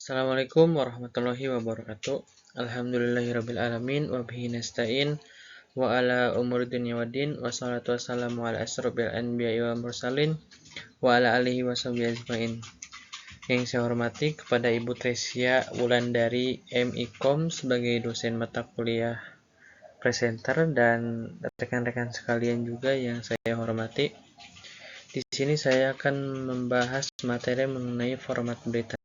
Assalamualaikum warahmatullahi wabarakatuh. Alhamdulillahirabbil alamin wa bihi nasta'in wa ala umuri dunya waddin wassalatu wassalamu ala asrofil anbiya'i wal mursalin wa ala alihi washabihi ajmain. Yang saya hormati kepada Ibu Tresia Wulandari MIKOM sebagai dosen mata kuliah presenter dan rekan-rekan sekalian juga yang saya hormati. Di sini saya akan membahas materi mengenai format berita.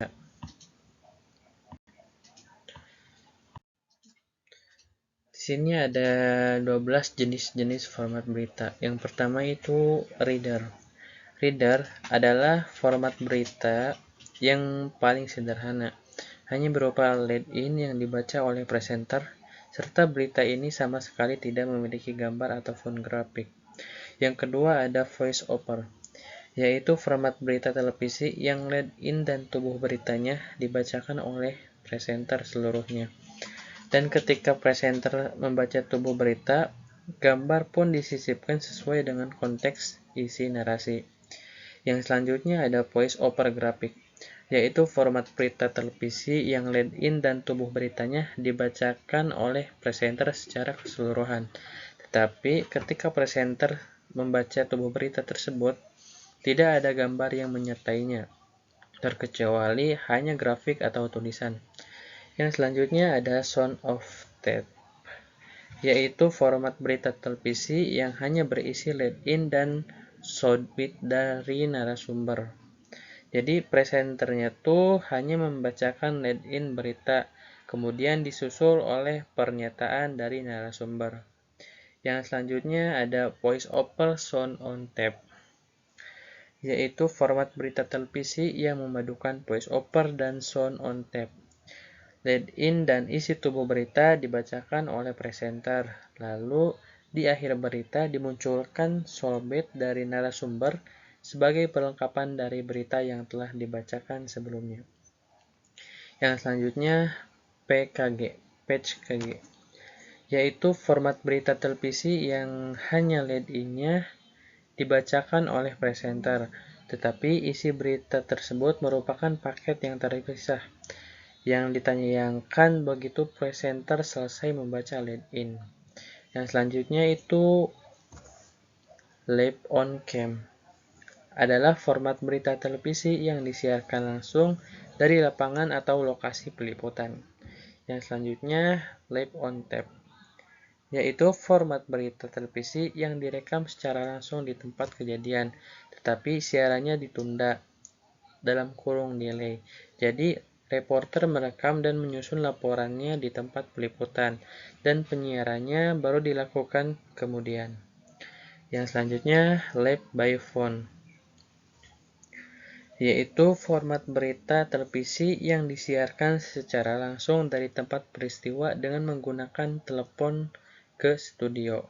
Di sini ada 12 jenis-jenis format berita. Yang pertama itu reader. Reader adalah format berita yang paling sederhana, hanya berupa lead-in yang dibaca oleh presenter, serta berita ini sama sekali tidak memiliki gambar ataupun grafik. Yang kedua ada voice over, yaitu format berita televisi yang lead-in dan tubuh beritanya dibacakan oleh presenter seluruhnya. Dan ketika presenter membaca tubuh berita, gambar pun disisipkan sesuai dengan konteks isi narasi. Yang selanjutnya ada voice over graphic, yaitu format berita televisi yang lead-in dan tubuh beritanya dibacakan oleh presenter secara keseluruhan. Tetapi ketika presenter membaca tubuh berita tersebut, tidak ada gambar yang menyertainya, terkecuali hanya grafik atau tulisan. Yang selanjutnya ada sound of tape, yaitu format berita televisi yang hanya berisi lead-in dan soundbite dari narasumber. Jadi presenternya tuh hanya membacakan lead-in berita, kemudian disusul oleh pernyataan dari narasumber. Yang selanjutnya ada voice over sound on tape, yaitu format berita televisi yang memadukan voice over dan sound on tape. Lead-in dan isi tubuh berita dibacakan oleh presenter, lalu di akhir berita dimunculkan soundbite dari narasumber sebagai perlengkapan dari berita yang telah dibacakan sebelumnya. Yang selanjutnya PKG, page KG, yaitu format berita televisi yang hanya lead-in-nya dibacakan oleh presenter, tetapi isi berita tersebut merupakan paket yang terpisah yang ditayangkan begitu presenter selesai membaca lead-in. Yang selanjutnya itu live on cam, adalah format berita televisi yang disiarkan langsung dari lapangan atau lokasi peliputan. Yang selanjutnya live on tape, yaitu format berita televisi yang direkam secara langsung di tempat kejadian, tetapi siarannya ditunda dalam kurung delay. Jadi reporter merekam dan menyusun laporannya di tempat peliputan, dan penyiarannya baru dilakukan kemudian. Yang selanjutnya live by phone, yaitu format berita televisi yang disiarkan secara langsung dari tempat peristiwa dengan menggunakan telepon ke studio.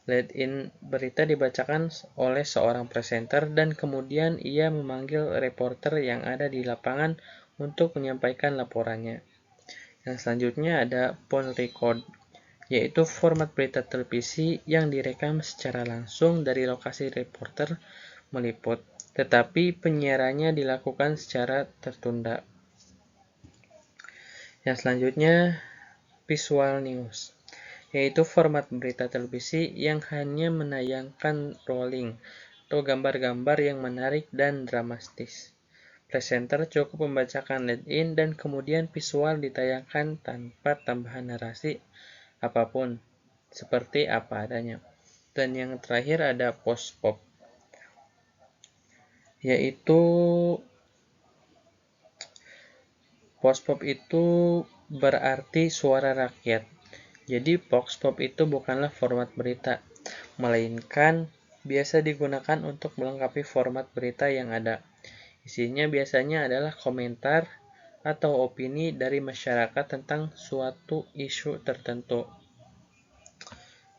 Lead-in berita dibacakan oleh seorang presenter dan kemudian ia memanggil reporter yang ada di lapangan untuk menyampaikan laporannya. Yang selanjutnya ada phone record, yaitu format berita televisi yang direkam secara langsung dari lokasi reporter meliput, tetapi penyiarannya dilakukan secara tertunda. Yang selanjutnya visual news, yaitu format berita televisi yang hanya menayangkan rolling atau gambar-gambar yang menarik dan dramatis. Presenter cukup membacakan lead-in dan kemudian visual ditayangkan tanpa tambahan narasi apapun, seperti apa adanya. Dan yang terakhir ada post-pop, yaitu post-pop itu berarti suara rakyat. Jadi post-pop itu bukanlah format berita, melainkan biasa digunakan untuk melengkapi format berita yang ada. Isinya biasanya adalah komentar atau opini dari masyarakat tentang suatu isu tertentu.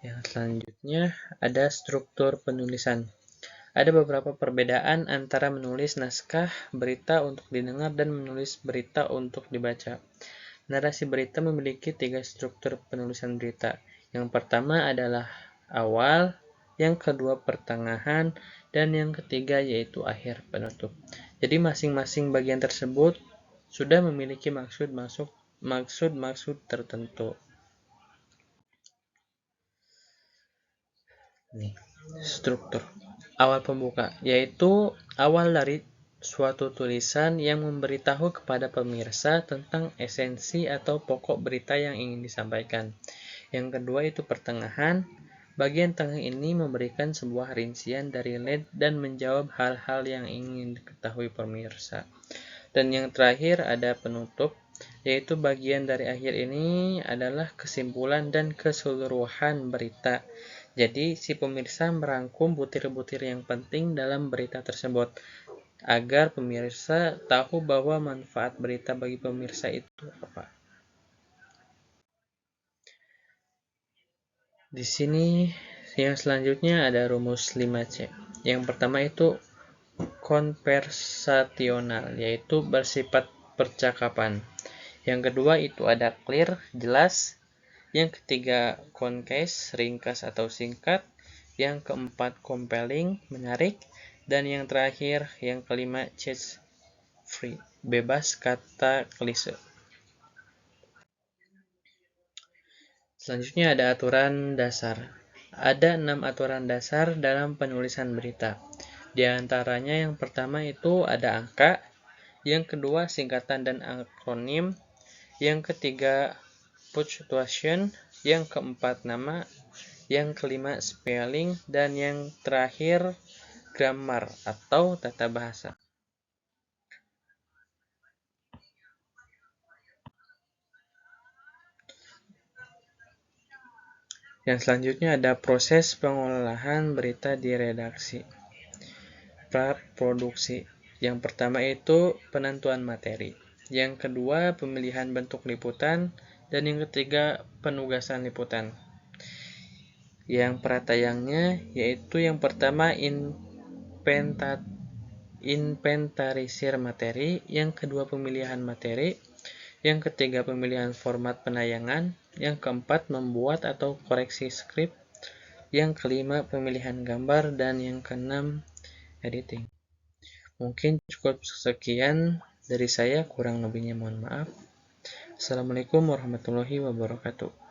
Yang selanjutnya ada struktur penulisan. Ada beberapa perbedaan antara menulis naskah berita untuk didengar dan menulis berita untuk dibaca. Narasi berita memiliki 3 struktur penulisan berita. Yang pertama adalah awal, yang kedua pertengahan, dan yang ketiga yaitu akhir penutup. Jadi masing-masing bagian tersebut sudah memiliki maksud tertentu. Nih, struktur awal pembuka, yaitu awal dari suatu tulisan yang memberitahu kepada pemirsa tentang esensi atau pokok berita yang ingin disampaikan. Yang kedua itu pertengahan. Bagian tengah ini memberikan sebuah rincian dari lead dan menjawab hal-hal yang ingin diketahui pemirsa. Dan yang terakhir ada penutup, yaitu bagian dari akhir ini adalah kesimpulan dan keseluruhan berita. Jadi si pemirsa merangkum butir-butir yang penting dalam berita tersebut, agar pemirsa tahu bahwa manfaat berita bagi pemirsa itu apa. Di sini yang selanjutnya ada rumus 5C. Yang pertama itu konversasional, yaitu bersifat percakapan. Yang kedua itu ada clear, jelas. Yang ketiga concise, ringkas atau singkat. Yang keempat compelling, menarik. Dan yang terakhir, yang kelima choice free, bebas kata klise. Selanjutnya ada aturan dasar. Ada 6 aturan dasar dalam penulisan berita. Di antaranya yang pertama itu ada angka, yang kedua singkatan dan akronim, yang ketiga punctuation, yang keempat nama, yang kelima spelling, dan yang terakhir grammar atau tata bahasa. Yang selanjutnya ada proses pengolahan berita di redaksi. Praproduksi. Yang pertama itu penentuan materi. Yang kedua pemilihan bentuk liputan. Dan yang ketiga penugasan liputan. Yang pratayangnya yaitu yang pertama inventarisir materi. Yang kedua pemilihan materi. Yang ketiga pemilihan format penayangan. Yang keempat membuat atau koreksi skrip. Yang kelima pemilihan gambar. Dan yang keenam editing. Mungkin cukup sekian dari saya, kurang lebihnya mohon maaf. Assalamualaikum warahmatullahi wabarakatuh.